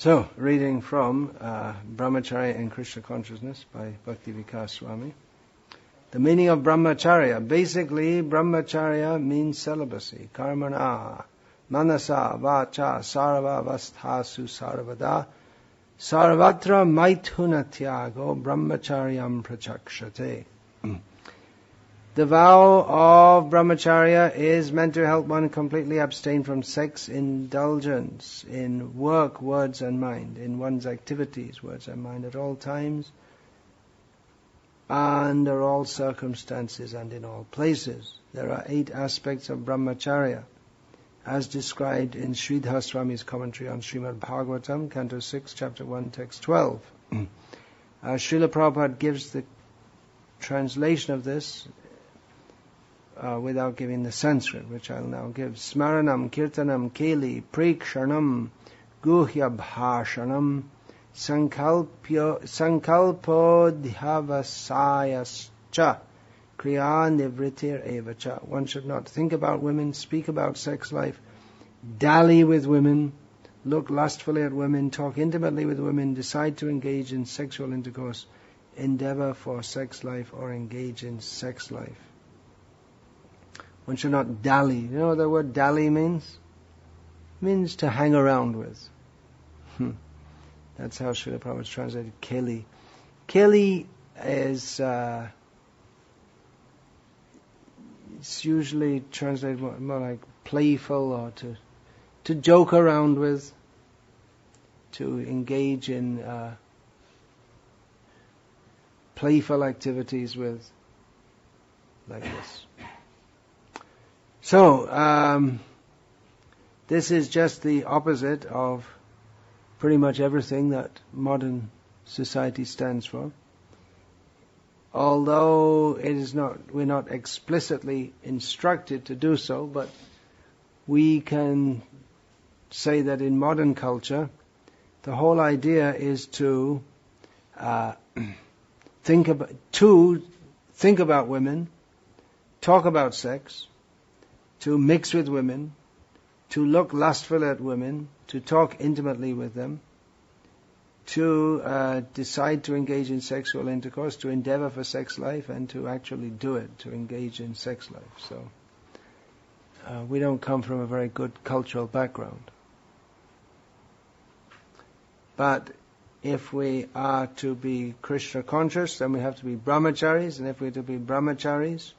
So, reading from Brahmacarya and Krishna Consciousness by Bhakti Vikasa Swami. The meaning of Brahmacharya. Basically, Brahmacharya means celibacy. Karmana, manasa, vacha, sarva, vasthasu, sarvada, sarvatra maithunatyago, brahmacharyam prachakshate. The vow of Brahmacharya is meant to help one completely abstain from sex indulgence in work, words and mind, in one's activities, words and mind at all times, under all circumstances and in all places. There are 8 aspects of Brahmacharya, as described in Sridhar Swami's commentary on Srimad Bhagavatam, Canto 6, Chapter 1, Text 12. Srila Prabhupada gives the translation of this without giving the Sanskrit, which I'll now give. Smaranam, Kirtanam, Keli, Prekshanam, Guhya Bhashanam, Sankalpo Dhyavasayascha, Kriya Nivritir Evacha. One should not think about women, speak about sex life, dally with women, look lustfully at women, talk intimately with women, decide to engage in sexual intercourse, endeavor for sex life, or engage in sex life. One should not dally. You know what the word dally means? It means to hang around with. That's how Srila Prabhupada translated Keli. Keli is it's usually translated more like playful, or to joke around with, to engage in playful activities with, like this. So, this is just the opposite of pretty much everything that modern society stands for. Although we're not explicitly instructed to do so, but we can say that in modern culture, the whole idea is to think about women, talk about sex, to mix with women, to look lustfully at women, to talk intimately with them, to decide to engage in sexual intercourse, to endeavor for sex life, and to actually do it, to engage in sex life. So, we don't come from a very good cultural background. But if we are to be Krishna conscious, then we have to be brahmacharis, and if we're to be brahmacharis,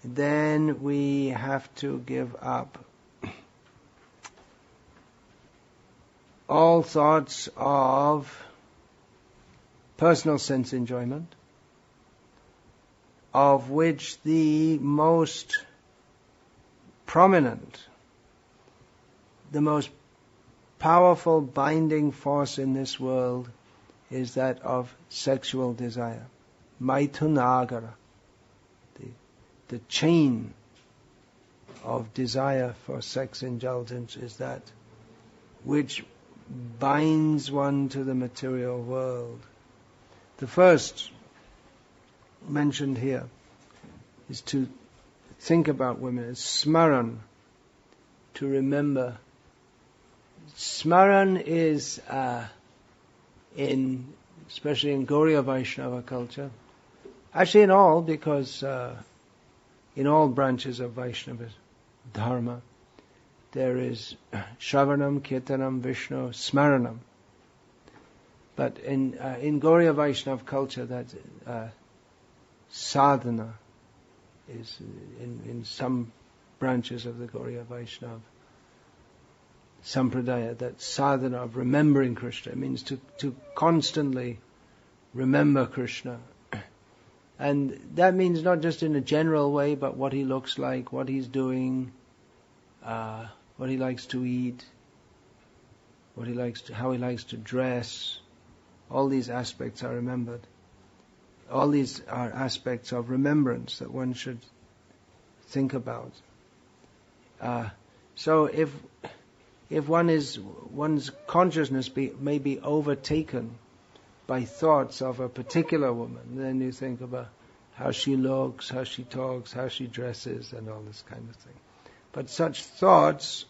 then we have to give up all thoughts of personal sense enjoyment, of which the most prominent, the most powerful binding force in this world is that of sexual desire. Maithunagara. The chain of desire for sex indulgence is that which binds one to the material world. The first mentioned here is to think about women as smaran, to remember. Smaran is, especially in Gauriya Vaishnava culture, actually in all, because in all branches of Vaishnava Dharma, there is Shravanam, Kirtanam, Vishnu, Smaranam. But in Gauriya Vaishnava culture, that sadhana is in some branches of the Gauriya Vaishnava Sampradaya, that sadhana of remembering Krishna. It means to constantly remember Krishna. And that means not just in a general way, but what he looks like, what he's doing, what he likes to eat, how he likes to dress. All these aspects are remembered. All these are aspects of remembrance that one should think about. So if one's consciousness may be overtaken by thoughts of a particular woman, then you think about how she looks, how she talks, how she dresses, and all this kind of thing. But such thoughts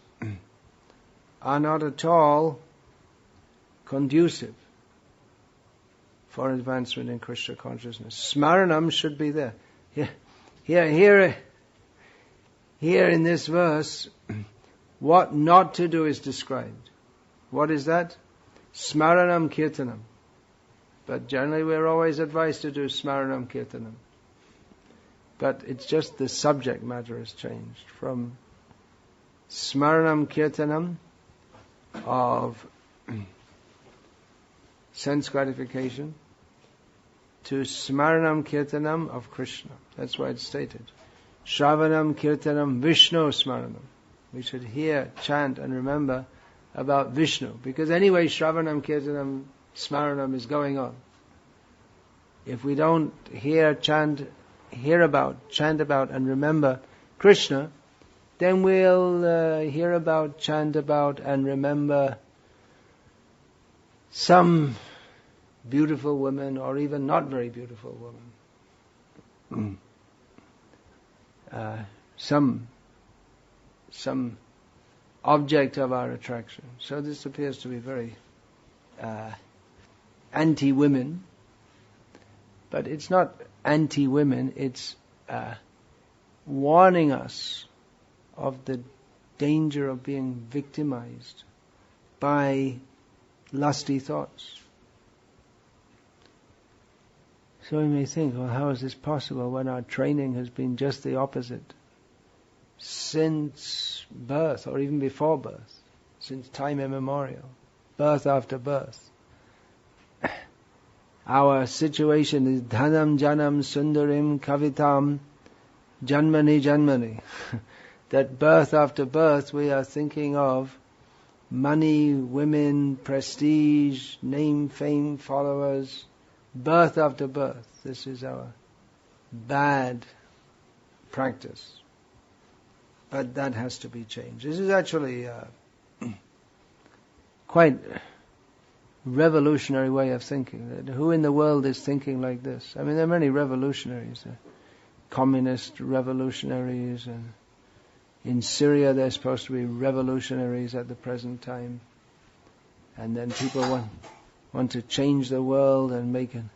are not at all conducive for advancement in Krishna consciousness. Smaranam should be there. Here in this verse, what not to do is described. What is that? Smaranam kirtanam. But generally we're always advised to do smaranam kirtanam. But it's just the subject matter has changed from smaranam kirtanam of sense gratification to smaranam kirtanam of Krishna. That's why it's stated. Shravanam kirtanam Vishnu smaranam. We should hear, chant and remember about Vishnu. Because anyway, Shravanam kirtanam smaranam is going on. If we don't hear, chant about and remember Krishna, then we'll hear about, chant about and remember some beautiful woman or even not very beautiful woman. Some object of our attraction. So this appears to be very anti-women, but it's not anti-women, it's warning us of the danger of being victimized by lusty thoughts. So we may think, well, how is this possible when our training has been just the opposite? Since birth, or even before birth, since time immemorial, birth after birth. Our situation is dhanam janam sundarim kavitam janmani janmani. That birth after birth we are thinking of money, women, prestige, name, fame, followers. Birth after birth. This is our bad practice. But that has to be changed. This is actually quite revolutionary way of thinking. Who in the world is thinking like this? I mean, there are many revolutionaries, communist revolutionaries, and in Syria they're supposed to be revolutionaries at the present time. And then people want to change the world and make an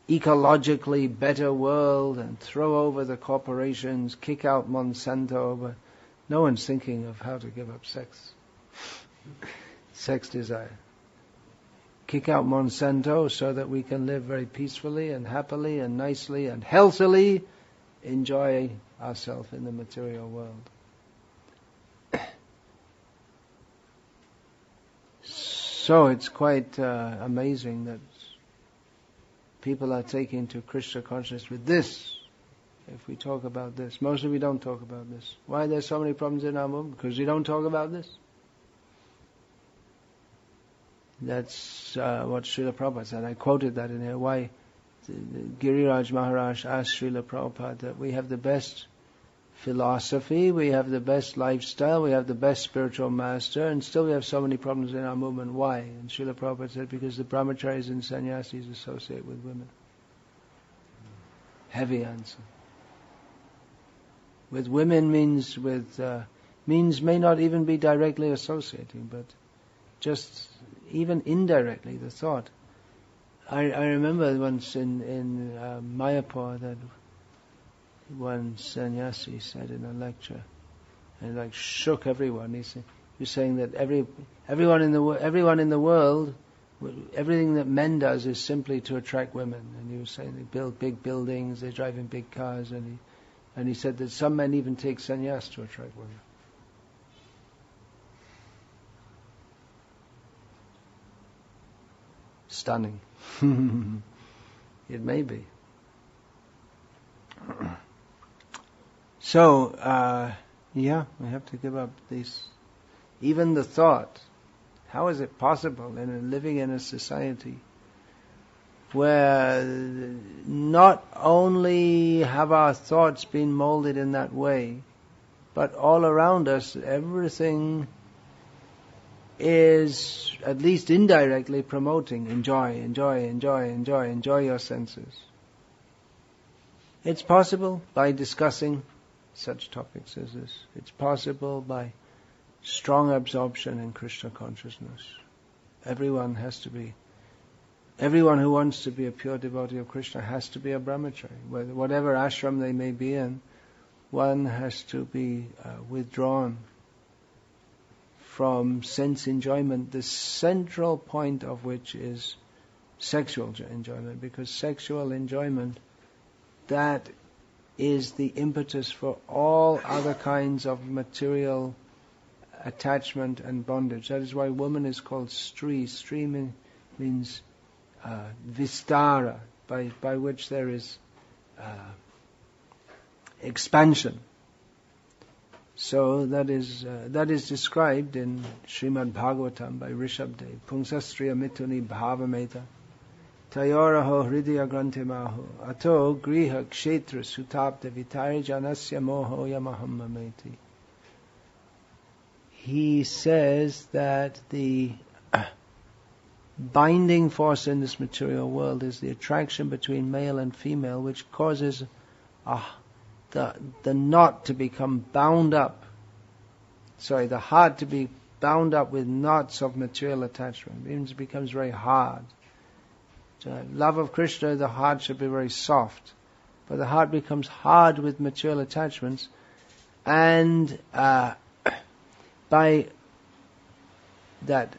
ecologically better world and throw over the corporations, kick out Monsanto, but no one's thinking of how to give up sex. Sex desire. Kick out Monsanto so that we can live very peacefully and happily and nicely and healthily enjoy ourselves in the material world. So it's quite amazing that people are taken to Krishna consciousness with this. If we talk about this, mostly we don't talk about this. Why are there so many problems in our movement? Because we don't talk about this. That's what Srila Prabhupada said. I quoted that in here. Why Giriraj Maharaj asked Srila Prabhupada that we have the best philosophy, we have the best lifestyle, we have the best spiritual master, and still we have so many problems in our movement. Why? And Srila Prabhupada said, because the brahmacharis and sannyasis associate with women. Heavy answer. With women means may not even be directly associating, but just even indirectly, the thought. I remember once in Mayapur that one sannyasi said in a lecture, and it shook everyone. He was saying that everyone in the world, everything that men does is simply to attract women. And he was saying they build big buildings, they drive in big cars, and he said that some men even take sannyas to attract women. Stunning. It may be. So, we have to give up these. Even the thought. How is it possible living in a society where not only have our thoughts been molded in that way, but all around us everything is at least indirectly promoting enjoy your senses. It's possible by discussing such topics as this. It's possible by strong absorption in Krishna consciousness. Everyone who wants to be a pure devotee of Krishna has to be a brahmachari. Whatever ashram they may be in, one has to be withdrawn from sense enjoyment, the central point of which is sexual enjoyment, because sexual enjoyment, that is the impetus for all other kinds of material attachment and bondage. That is why woman is called Stri. Stri means vistara, by which there is expansion. So that is described in Srimad Bhagavatam by Rishabdev. Pungsastriya mituni bhavameta tayoraho hridaya grantimaho ato griha kshetra sutapta vitari janasya moho yamaham mameti. He says that the binding force in this material world is the attraction between male and female, which causes the knot to become bound up. The heart to be bound up with knots of material attachment. It becomes very hard. Love of Krishna, the heart should be very soft. But the heart becomes hard with material attachments, and by that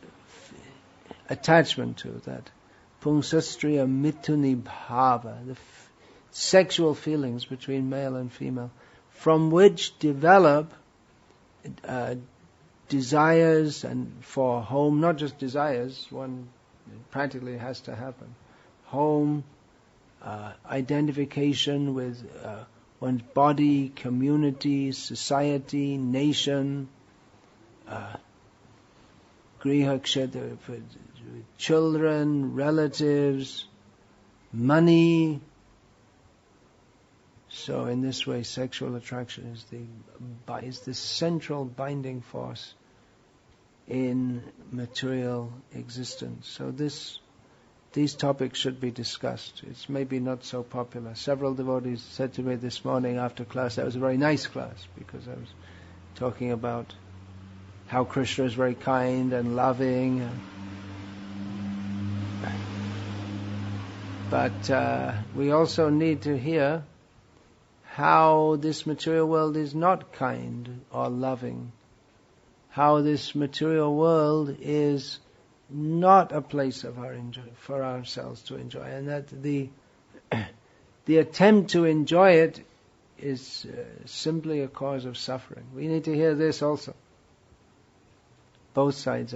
attachment to that pungsastriya mituni bhava, the sexual feelings between male and female, from which develop desires, and for home, not just desires, one practically has to happen. Home, identification with one's body, community, society, nation, griha kshetra, children, relatives, money. So in this way, sexual attraction is the central binding force in material existence. So these topics should be discussed. It's maybe not so popular. Several devotees said to me this morning after class, that was a very nice class, because I was talking about how Krishna is very kind and loving. But we also need to hear how this material world is not kind or loving, how this material world is not a place of for ourselves to enjoy, and that the attempt to enjoy it is simply a cause of suffering. We need to hear this also. Both sides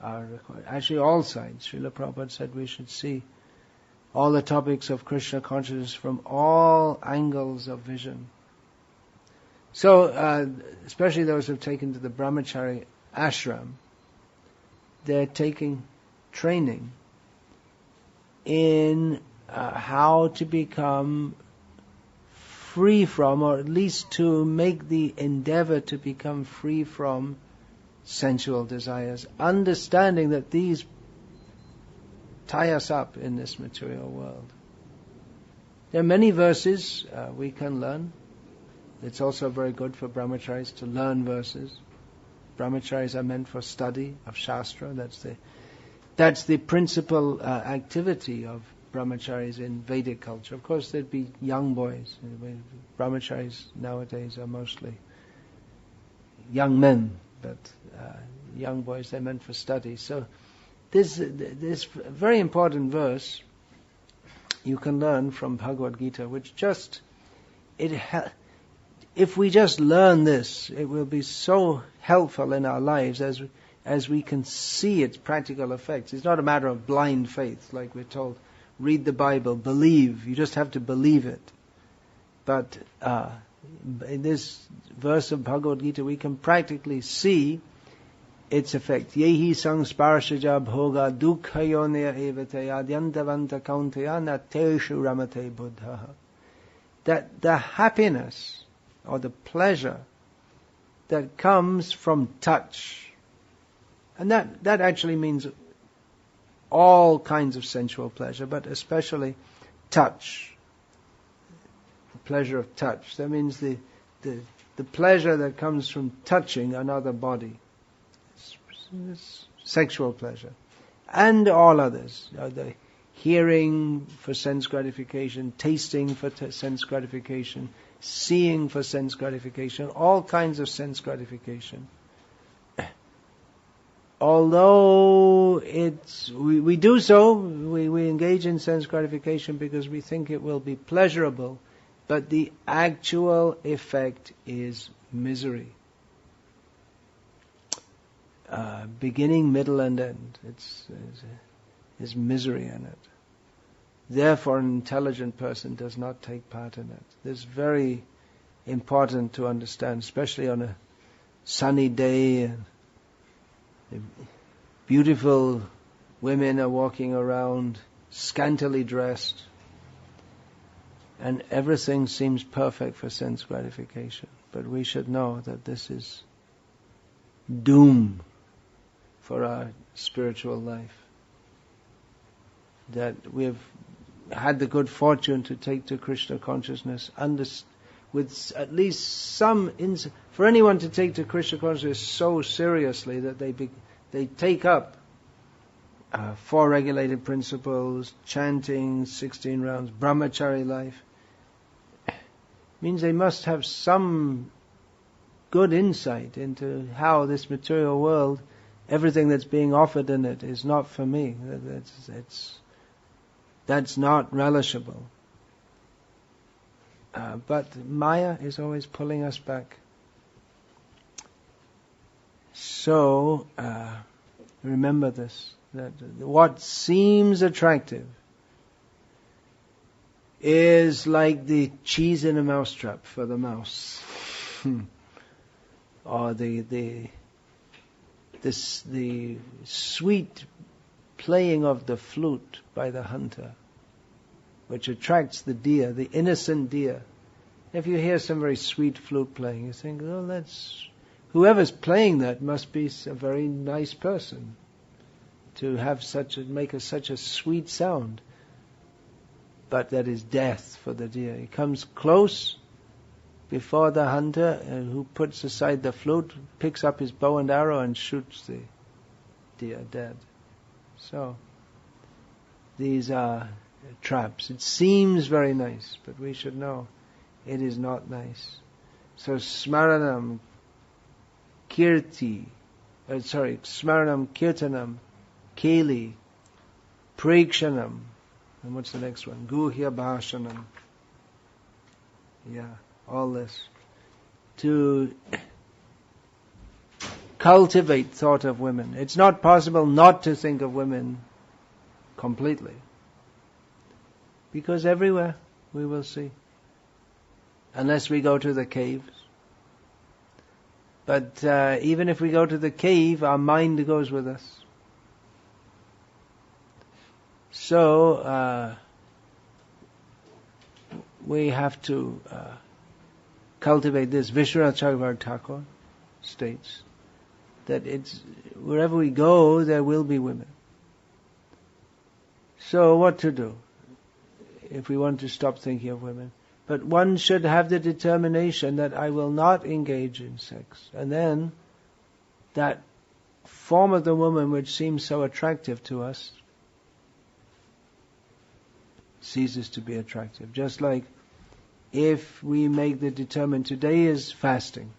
are required. Actually, all sides. Srila Prabhupada said we should see all the topics of Krishna consciousness from all angles of vision. So, especially those who have taken to the Brahmachari ashram, they're taking training in how to become free from, or at least to make the endeavor to become free from sensual desires, understanding that these tie us up in this material world. There are many verses we can learn. It's also very good for brahmacharis to learn verses. Brahmacharis are meant for study of Shastra. That's the principal activity of brahmacharis in Vedic culture. Of course, there'd be young boys. Brahmacharis nowadays are mostly young men, but young boys, they're meant for study. So this very important verse you can learn from Bhagavad Gita, which if we just learn this, it will be so helpful in our lives as we can see its practical effects. It's not a matter of blind faith, like we're told, read the Bible, believe. You just have to believe it. But in this verse of Bhagavad Gita, we can practically see its effect. Yehi sangsparshaja bhoga dukkhayoneya evate adyantavanta kauntaya nateshu ramate buddha. That the happiness or the pleasure that comes from touch, and that actually means all kinds of sensual pleasure, but especially touch, the pleasure of touch. That means the pleasure that comes from touching another body. It's sexual pleasure, and all others. The hearing for sense gratification, tasting for sense gratification, seeing for sense gratification, all kinds of sense gratification. Although we do so, we engage in sense gratification because we think it will be pleasurable, but the actual effect is misery. Beginning, middle, and end. There's misery in it. Therefore, an intelligent person does not take part in it. This is very important to understand, especially on a sunny day. And beautiful women are walking around, scantily dressed, and everything seems perfect for sense gratification. But we should know that this is doom for our spiritual life. That we've had the good fortune to take to Krishna consciousness with at least some for anyone to take to Krishna consciousness so seriously that they take up 4 regulated principles, chanting 16 rounds, Brahmacharya life, means they must have some good insight into how this material world, everything that's being offered in it, is not for me. That's not relishable. But Maya is always pulling us back. So, remember this, that what seems attractive is like the cheese in a mousetrap for the mouse. Or the sweet playing of the flute by the hunter, which attracts the deer, the innocent deer. If you hear some very sweet flute playing, you think, oh, whoever's playing that must be a very nice person to have make such a sweet sound. But that is death for the deer. He comes close before the hunter, who puts aside the flute, picks up his bow and arrow and shoots the deer dead. So, these are traps. It seems very nice, but we should know it is not nice. So, smaranam, smaranam, kirtanam, keli, prekshanam, and what's the next one? Guhya bhashanam. Yeah, all this. To cultivate thought of women. It's not possible not to think of women completely. Because everywhere we will see. Unless we go to the caves. But even if we go to the cave, our mind goes with us. So, we have to cultivate this. Vishwanath Chakravarti Thakur states that wherever we go, there will be women. So what to do if we want to stop thinking of women? But one should have the determination that I will not engage in sex. And then that form of the woman which seems so attractive to us ceases to be attractive. Just like if we make the determined, today is fasting.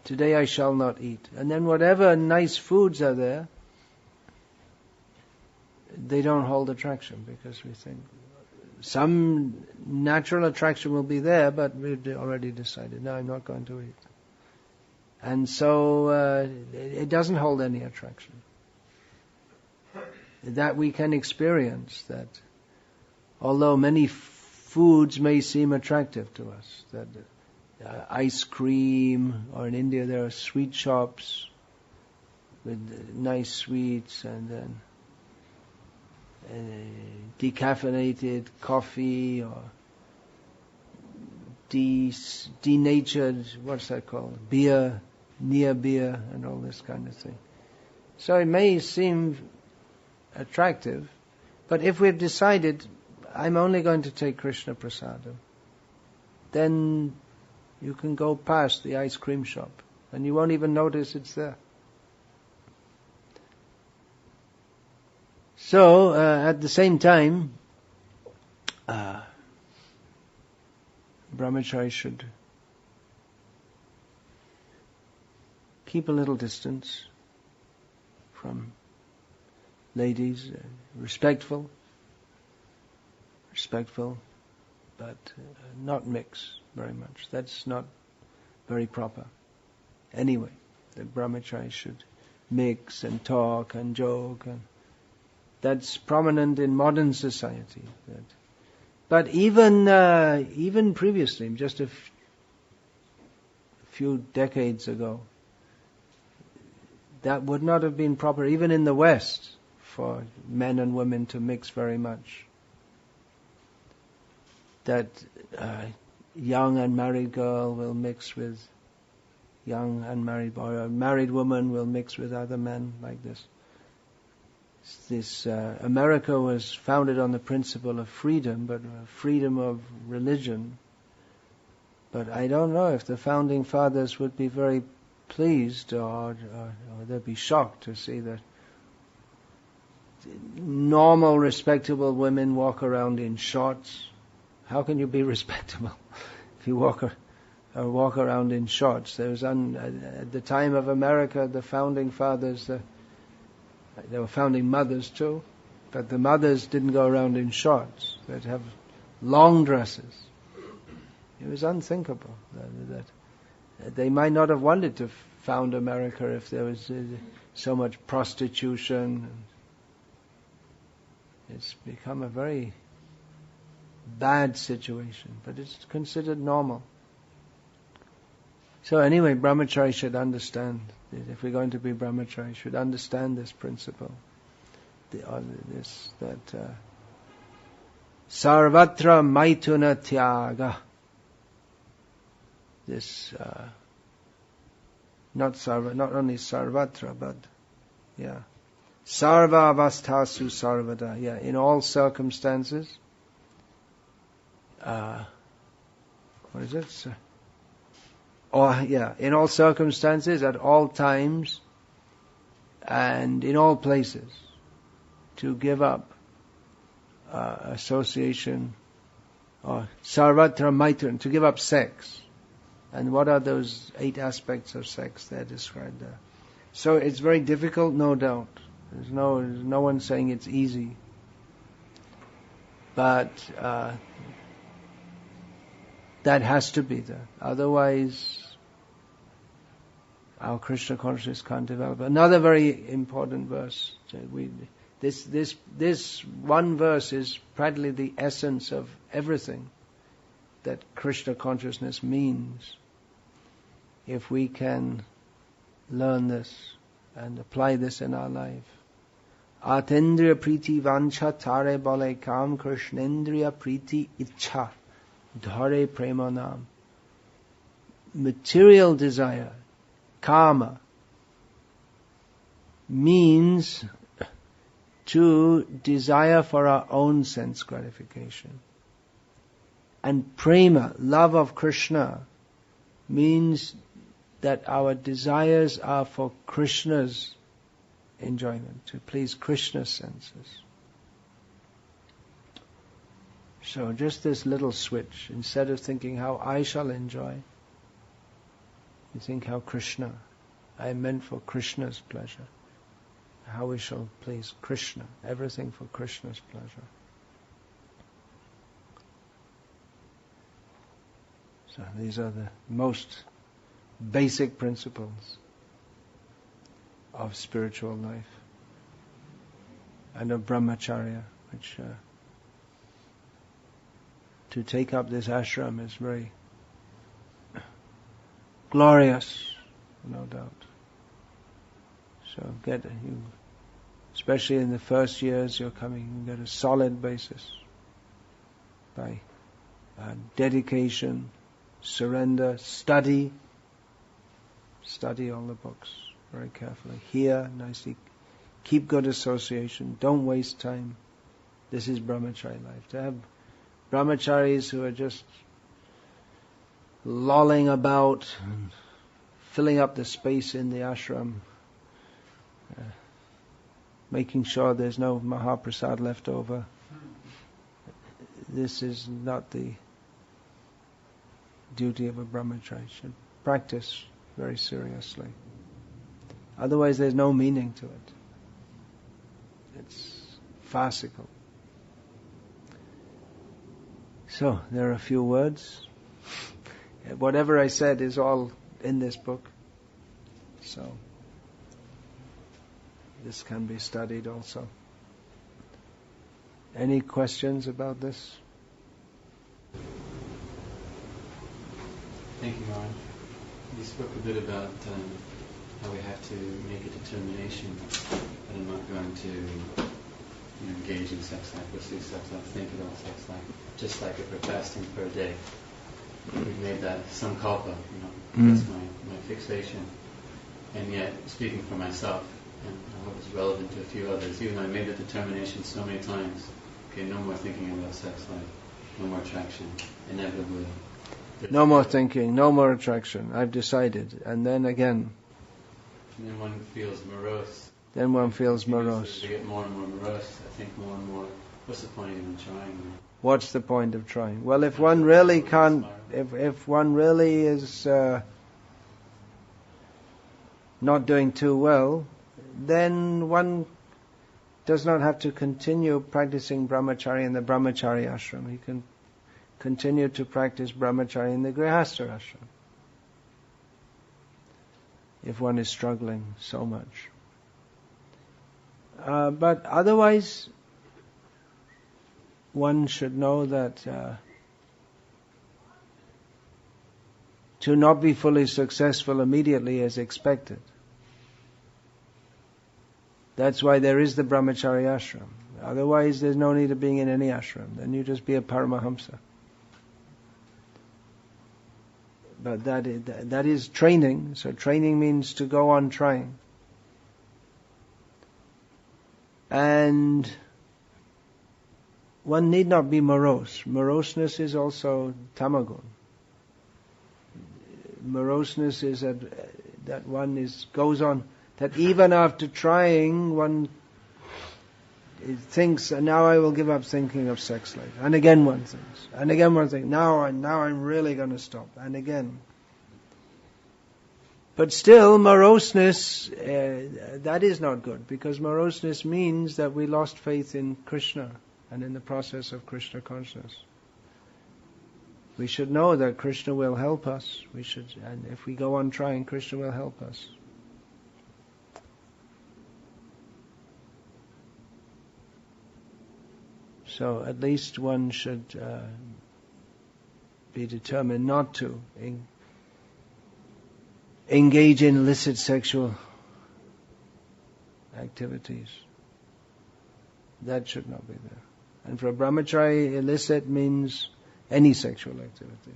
Today I shall not eat. And then whatever nice foods are there, they don't hold attraction because we think some natural attraction will be there, but we've already decided, no, I'm not going to eat. And so it doesn't hold any attraction. That we can experience, that although many foods may seem attractive to us, that ice cream, or in India there are sweet shops with nice sweets, and then decaffeinated coffee, or denatured, what's that called? Beer, near beer, and all this kind of thing. So it may seem attractive, but if we've decided, I'm only going to take Krishna Prasadam, then you can go past the ice cream shop and you won't even notice it's there. So, at the same time, brahmachari should keep a little distance from ladies, respectful, but not mix very much. That's not very proper. Anyway, the brahmachari should mix and talk and joke, and that's prominent in modern society. But even previously, just a few decades ago, that would not have been proper, even in the West, for men and women to mix very much. That young unmarried girl will mix with young unmarried boy, or a married woman will mix with other men like this. America was founded on the principle of freedom, but freedom of religion. But I don't know if the founding fathers would be very pleased, or they'd be shocked to see that normal, respectable women walk around in shorts. How can you be respectable if you walk around in shorts? There was at the time of America, the founding fathers, there were founding mothers too, but the mothers didn't go around in shorts. They'd have long dresses. It was unthinkable that they might not have wanted to found America if there was so much prostitution. It's become a very bad situation, but it's considered normal. So anyway, brahmachari should understand, if we're going to be brahmachari, should understand this principle, that sarvatra maituna tyaga. This not only sarvatra, but sarva avastasu sarvada. In all circumstances. What is it? In all circumstances, at all times, and in all places, to give up association, or sarvatra maitun, to give up sex. And what are those 8 aspects of sex? They're described there. So it's very difficult, no doubt. There's no one saying it's easy. But that has to be there. Otherwise, our Krishna consciousness can't develop. Another very important verse. This one verse is practically the essence of everything that Krishna consciousness means. If we can learn this and apply this in our life. Atendriya priti vancha tare bale kam krishnendriya priti ichha dhare premanam. Material desire, kama, means to desire for our own sense gratification. And prema, love of Krishna, means that our desires are for Krishna's enjoyment, to please Krishna's senses. So just this little switch, instead of thinking how I shall enjoy, you think how Krishna, I am meant for Krishna's pleasure. How we shall please Krishna, everything for Krishna's pleasure. So these are the most basic principles of spiritual life and of brahmacharya, which to take up this ashram is very glorious, no doubt. So especially in the first years you're coming, you get a solid basis by dedication, surrender, study all the books very carefully. Hear nicely, keep good association, don't waste time. This is brahmachari life. To have brahmacharis who are just lolling about, filling up the space in the ashram, making sure there's no Mahaprasad left over. This is not the duty of a brahmachari. Should practice very seriously. Otherwise there's no meaning to it. It's farcical. So, there are a few words. Whatever I said is all in this book. So, this can be studied also. Any questions about this? Thank you, Maharaj. You spoke a bit about how we have to make a determination that I'm not going to engage in sex life, pursue sex life, think about sex life, just like if we're fasting for a day. We've made that sankalpa, that's my fixation. And yet, speaking for myself, and I hope it's relevant to a few others, even though I made the determination so many times, okay, no more thinking about sex life, no more attraction, inevitably. No more thinking, no more attraction, I've decided. And then again. And then one feels morose. Then one feels morose. As we get more and more morose, I think more and more, what's the point of even trying? What's the point of trying? Well, if one really can't, if one really is not doing too well, then one does not have to continue practicing brahmacharya in the brahmachari ashram. He can continue to practice brahmacharya in the grihastha ashram. If one is struggling so much. But otherwise, one should know that to not be fully successful immediately is expected. That's why there is the brahmachari ashram. Otherwise, there's no need of being in any ashram. Then you just be a paramahamsa. But that is training. So training means to go on trying. And one need not be morose. Moroseness is also tamagun. Moroseness is that one goes on, that even after trying, one thinks, now I will give up thinking of sex life. And again one thinks. And again one thinks, now I'm really going to stop. And again. But still, moroseness, that is not good, because moroseness means that we lost faith in Krishna and in the process of Krishna consciousness. We should know that Krishna will help us. And if we go on trying, Krishna will help us. So at least one should be determined not to engage in illicit sexual activities. That should not be there. And for a brahmachari, illicit means any sexual activity.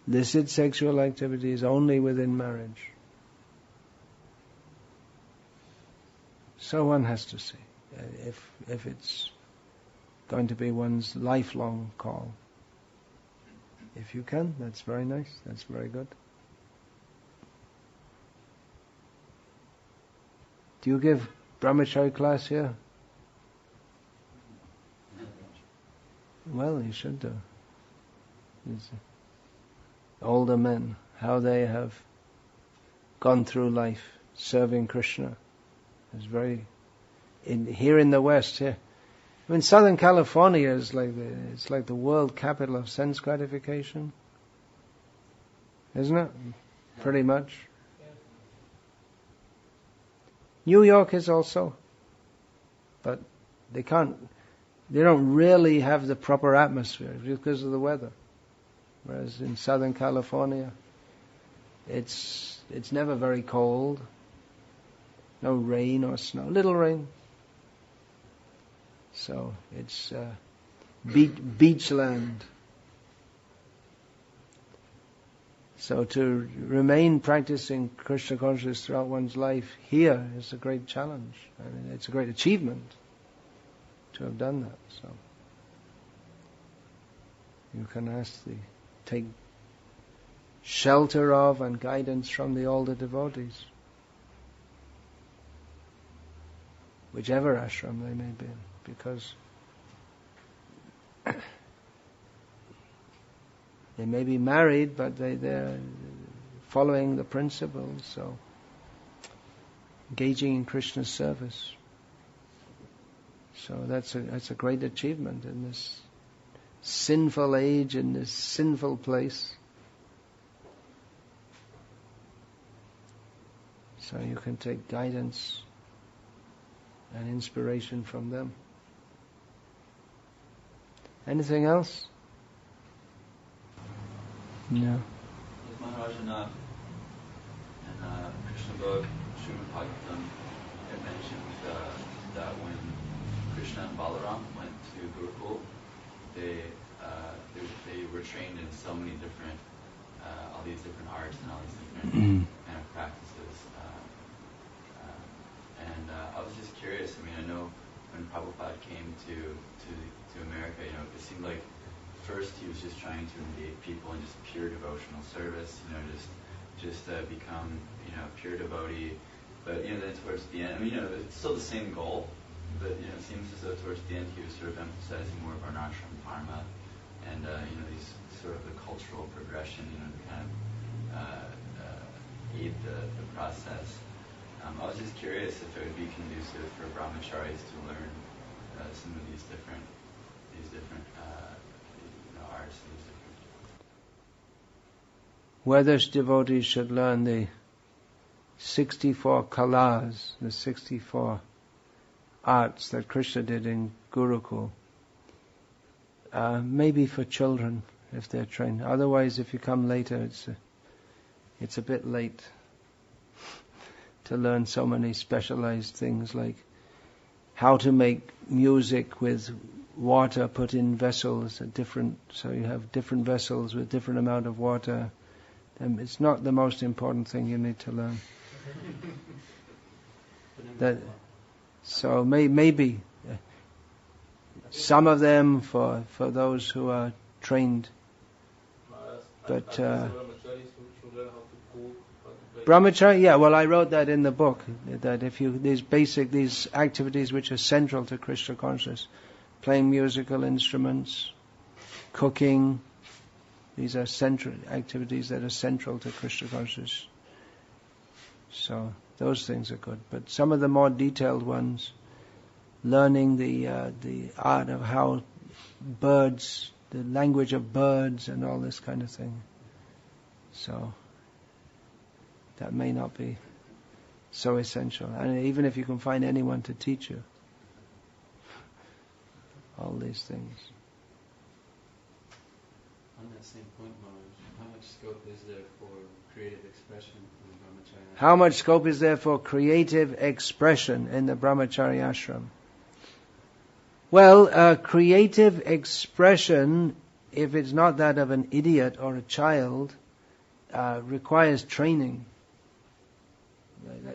Illicit sexual activity is only within marriage. So one has to see if it's going to be one's lifelong call. If you can, that's very nice. That's very good. Do you give brahmachari class here? Well, you should do. It's older men, how they have gone through life serving Krishna. It's very here in the West. Here, I mean, Southern California is like the world capital of sense gratification, isn't it? Pretty much. New York is also, but they don't really have the proper atmosphere because of the weather. Whereas in Southern California, it's never very cold. No rain or snow, little rain. So it's beach land. So to remain practicing Krishna consciousness throughout one's life here is a great challenge. I mean, it's a great achievement to have done that. So you can take shelter of and guidance from the older devotees. whichever ashram they may be in, because they may be married, but they're following the principles, so engaging in Krishna's service. So that's a great achievement in this sinful age, in this sinful place. So you can take guidance and inspiration from them. Anything else? No. Maharaj, in Krishna book, Srimad Bhagavatam, it mentions that when Krishna and Balaram went to Gurukul, they were trained in so many different, all these different arts and all these different kind of practices. And I was just curious. I mean, I know when Prabhupada came to America, it seemed like first he was just trying to engage people in just pure devotional service, just become, pure devotee. But, then towards the end, I mean, it's still the same goal, but, it seems as though towards the end he was sort of emphasizing more of varnashram dharma and, these sort of the cultural progression, to kind of aid the process. I was just curious if it would be conducive for brahmacharis to learn some of these different arts. Whether devotees should learn the 64 kalas, the 64 arts that Krishna did in Gurukul, maybe for children if they're trained. Otherwise, if you come later, it's a bit late to learn so many specialized things like how to make music with water put in vessels so you have different vessels with different amount of water. It's not the most important thing you need to learn. So maybe some of them for those who are trained, but Brahmacharya, yeah, well I wrote that in the book, that these activities which are central to Krishna consciousness, playing musical instruments, cooking, these are central activities that are central to Krishna consciousness. So those things are good. But some of the more detailed ones, learning the art of how birds, the language of birds and all this kind of thing. So that may not be so essential. And even if you can find anyone to teach you all these things. On that same point, Maharaj, how much scope is there for creative expression in the Brahmacharya? How much scope is there for creative expression in the Brahmacharya ashram? Well, creative expression, if it's not that of an idiot or a child, requires training.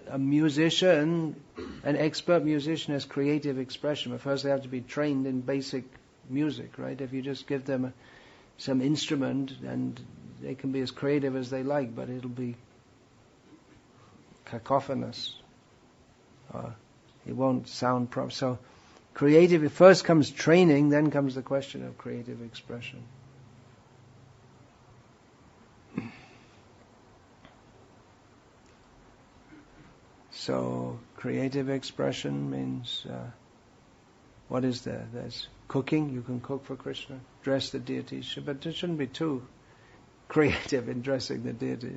A musician, an expert musician has creative expression, but first they have to be trained in basic music, right? If you just give them some instrument, and they can be as creative as they like, but it'll be cacophonous, or it won't sound proper. So creative, first comes training, then comes the question of creative expression. So creative expression means, what is there? There's cooking, you can cook for Krishna, dress the deities, but it shouldn't be too creative in dressing the deity.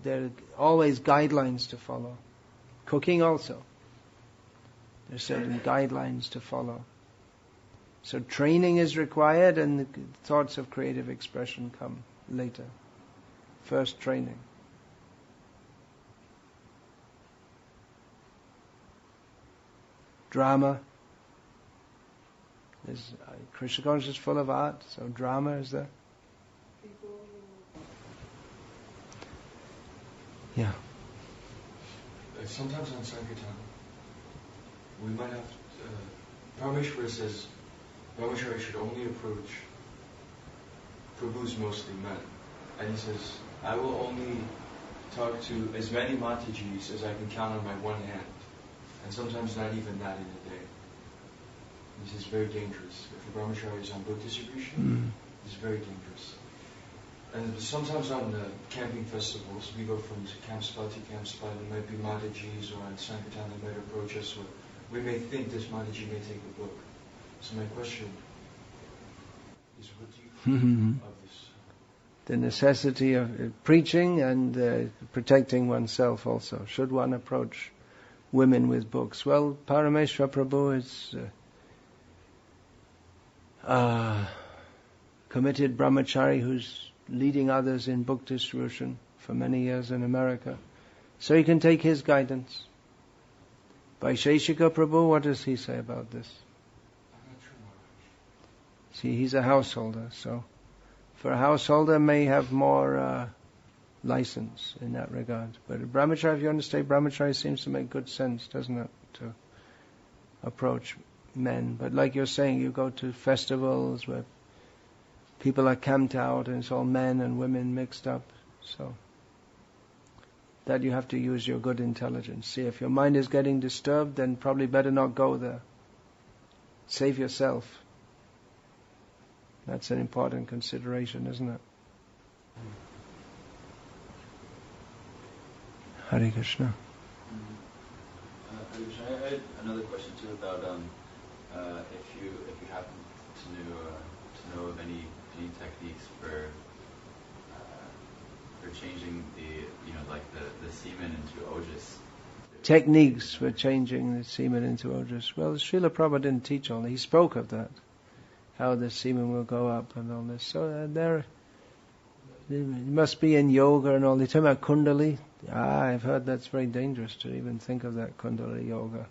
There are always guidelines to follow. Cooking also. There are certain guidelines to follow. So training is required, and the thoughts of creative expression come later. First training. Drama. Krishna consciousness is full of art, so drama is there. Yeah. Sometimes on Sankirtan, we might have, Parameshwara says, Brahmacharya should only approach Prabhus, mostly men. And he says, I will only talk to as many Matajis as I can count on my one hand, and sometimes not even that in a day. This is very dangerous. If a brahmachari is on book distribution, it's very dangerous. And sometimes on the camping festivals, we go from camp spot to camp spot, and there might be Matajis or on Sankirtan that might approach us, or we may think this Mataji may take the book. So my question is, what do you think of this? The necessity of preaching and protecting oneself also. Should one approach women with books? Well, Parameshwar Prabhu is committed brahmachari who's leading others in book distribution for many years in America. So you can take his guidance. Vaisheshika Prabhu, what does he say about this? I'm not sure. See, he's a householder, so for a householder may have more license in that regard. But a brahmachari, if you understand, brahmachari seems to make good sense, doesn't it, to approach men. But like you're saying, you go to festivals where people are camped out and it's all men and women mixed up. So that you have to use your good intelligence. See, if your mind is getting disturbed, then probably better not go there. Save yourself. That's an important consideration, isn't it? Hare Krishna. Hare Krishna. I had another question too about if you happen to know of any techniques for changing the semen into ojas. Techniques for changing the semen into ojas. Well, Srila Prabhupada didn't teach all that. He spoke of that, how the semen will go up and all this. So it must be in yoga and all. They talk about kundali. I've heard that's very dangerous to even think of that kundali yoga.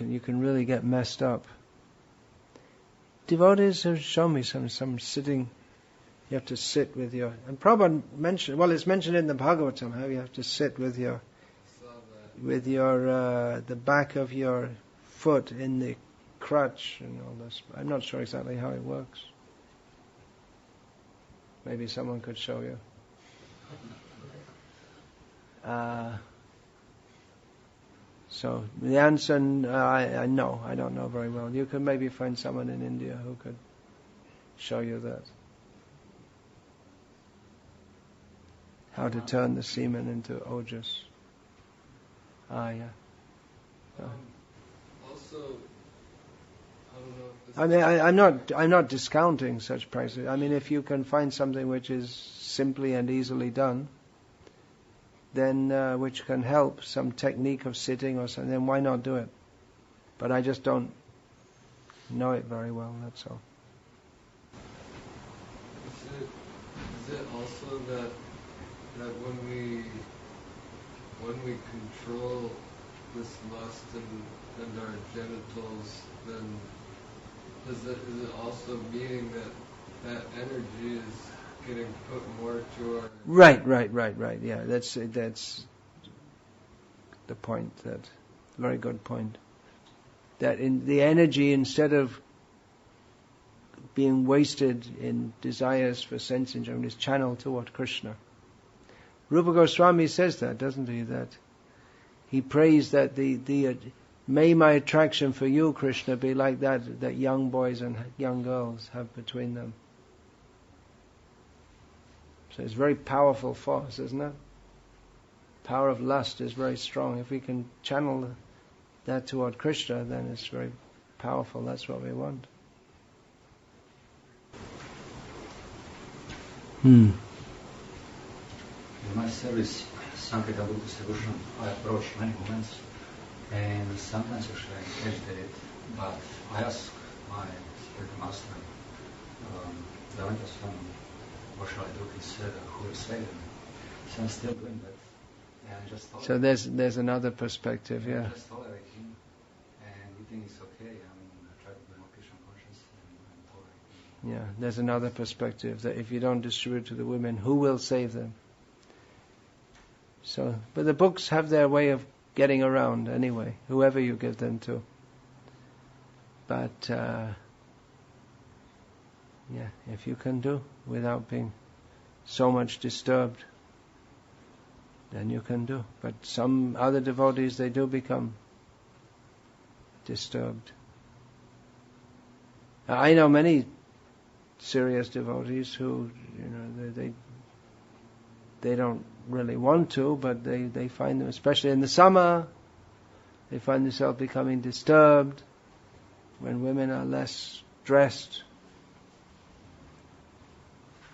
You can really get messed up. Devotees have shown me some sitting. You have to sit with your... And Prabhupada mentioned... Well, it's mentioned in the Bhagavatam how you have to sit with your... the back of your foot in the crutch and all this. I'm not sure exactly how it works. Maybe someone could show you. So the answer, I don't know very well. You could maybe find someone in India who could show you that. How to turn the semen into ojas. Yeah. Also, I don't know if this I mean, I'm not discounting such practices. I mean, if you can find something which is simply and easily done, then which can help, some technique of sitting or something, then why not do it? But I just don't know it very well, that's all. Is it also that when we control this lust and our genitals, then is it also meaning that energy is getting put more to our... Right. Yeah, that's the point. Very good point. That in the energy, instead of being wasted in desires for sense enjoyment, is channeled toward Krishna. Rupa Goswami says that, doesn't he? That he prays that may my attraction for you, Krishna, be like that young boys and young girls have between them. So it's a very powerful force, isn't it? Power of lust is very strong. If we can channel that toward Krishna, then it's very powerful. That's what we want. In my service, Sankirtan book distribution, I approach many moments, and sometimes actually I'm agitated, but I ask my spiritual master, Swami, what shall I do? He said, who will save them? So I'm still doing that. And just so there's another perspective, yeah. Just tolerate him, and we think it's okay. I try to be more Krishna conscious and tolerate him. Yeah, there's another perspective, that if you don't distribute to the women, who will save them? So, but the books have their way of getting around anyway, whoever you give them to. But, if you can do, without being so much disturbed. then you can do. But some other devotees, they do become disturbed. I know many serious devotees who, they don't really want to, but they find them, especially in the summer, they find themselves becoming disturbed when women are less dressed.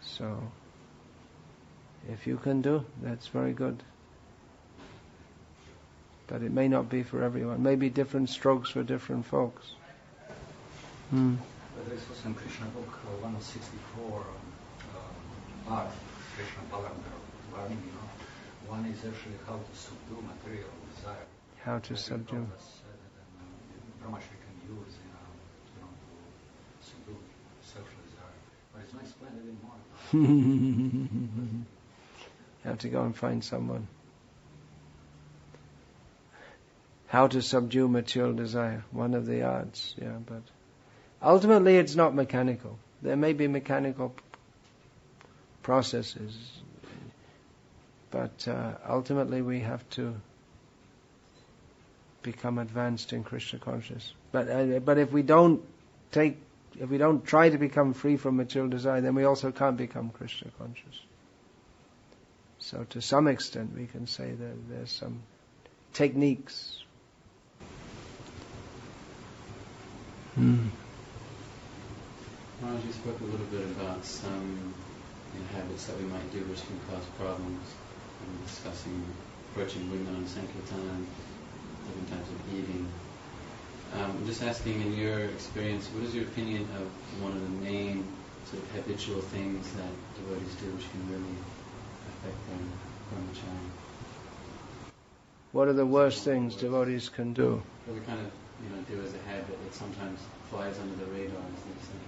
So, if you can do, that's very good. But it may not be for everyone. Maybe different strokes for different folks. There is also in Krishna book 164 art, Krishna Bhagavan. One is actually how to subdue material desire. How to subdue. Brahmacarya can use to subdue sexual desire. But it's not explained anymore. You have to go and find someone. How to subdue material desire, one of the arts, but ultimately it's not mechanical. There may be mechanical processes, but ultimately we have to become advanced in Krishna consciousness. But if we don't try to become free from material desire, then we also can't become Krishna conscious. So to some extent we can say that there's some techniques. Maharaj, you spoke a little bit about some habits that we might do which can cause problems, and discussing approaching women on Sankirtan, different types of eating. I'm just asking, in your experience, what is your opinion of one of the main sort of habitual things that devotees do which can really affect their brahmacharya? What are the worst things devotees can do? What we kind of do as a habit that sometimes flies under the radar, as they say.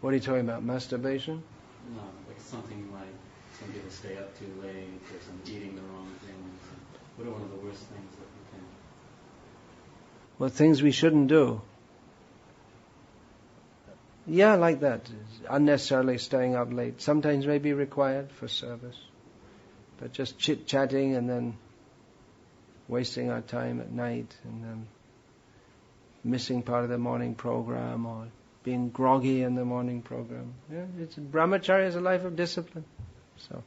What are you talking about? Masturbation? No, like something like some people stay up too late, or some eating the wrong things. What are one of the worst things that we can? Well, things we shouldn't do. Yeah, like that. Unnecessarily staying up late. Sometimes may be required for service. But just chit-chatting and then wasting our time at night and then missing part of the morning program or being groggy in the morning program. Yeah, Brahmacharya is a life of discipline. So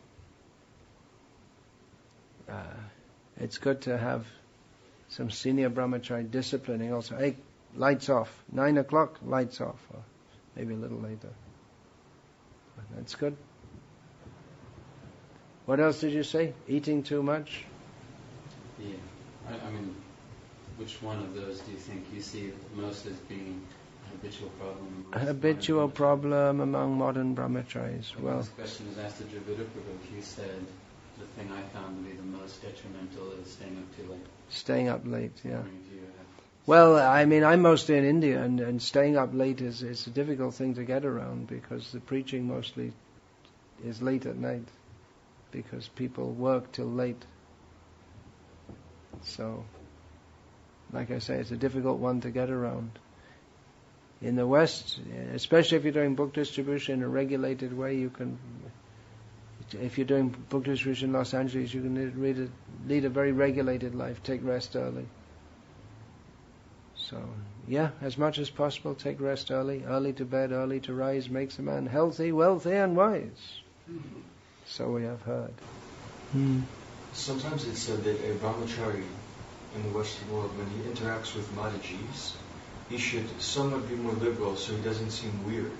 it's good to have some senior Brahmachari disciplining also. Hey, lights off. 9 o'clock, lights off. Or maybe a little later. That's good. What else did you say? Eating too much? Yeah. I mean, which one of those do you think you see most as being a habitual problem? A habitual problem among modern brahmacharis. Well, this question was asked to Dravida Prabhu. He said the thing I found to be the most detrimental is staying up too late. Staying up late, yeah. Well, I mean, I'm mostly in India, and staying up late is a difficult thing to get around because the preaching mostly is late at night because people work till late. So, like I say, it's a difficult one to get around. In the West, especially if you're doing book distribution in a regulated way, you can. If you're doing book distribution in Los Angeles, you can lead a very regulated life. Take rest early. So, yeah, as much as possible, take rest early. Early to bed, early to rise makes a man healthy, wealthy, and wise. So we have heard. Sometimes it's said that a brahmachari in the Western world, when he interacts with Madhajis, he should somewhat be more liberal so he doesn't seem weird.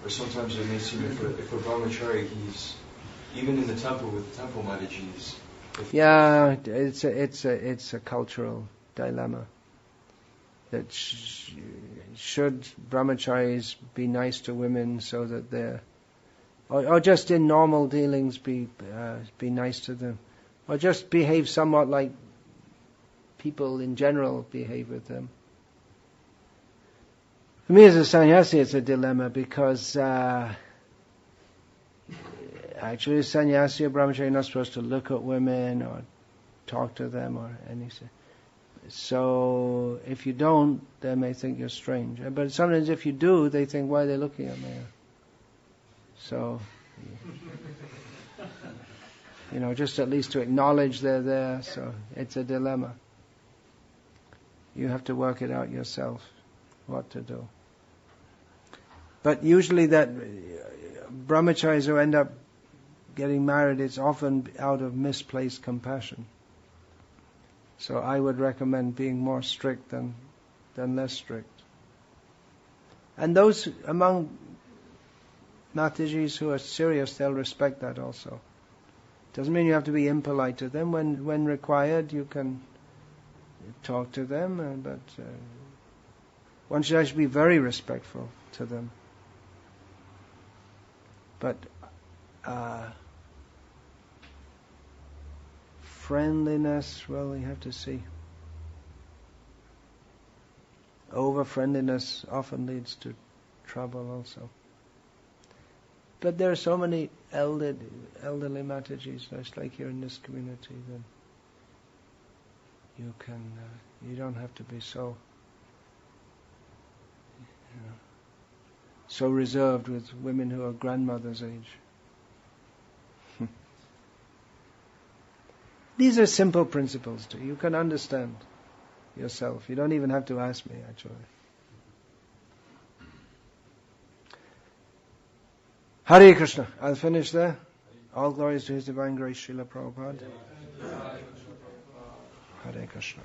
Or sometimes it may seem if a brahmachari, he's even in the temple with temple Madhajis. Yeah, it's a cultural dilemma. That should brahmacharis be nice to women so that they're, or just in normal dealings be nice to them, or just behave somewhat like people in general behave with them. For me as a sannyasi, it's a dilemma because actually, as sannyasi or brahmachari, you're not supposed to look at women or talk to them or anything. So if you don't, they may think you're strange. But sometimes if you do, they think, why are they looking at me? So, just at least to acknowledge they're there. So it's a dilemma. You have to work it out yourself, what to do. But usually that brahmacharis who end up getting married, it's often out of misplaced compassion. So I would recommend being more strict than less strict. And those among Matajis who are serious, they'll respect that also. Doesn't mean you have to be impolite to them. When required, you can talk to them, but one should actually be very respectful to them. But friendliness, well, you have to see. Over-friendliness often leads to trouble also. But there are so many elderly Matajis, just like here in this community, then you don't have to be so so reserved with women who are grandmother's age. These are simple principles too. You can understand yourself. You don't even have to ask me, actually. Hare Krishna. I'll finish there. All glories to His Divine Grace, Srila Prabhupada. Hare Krishna.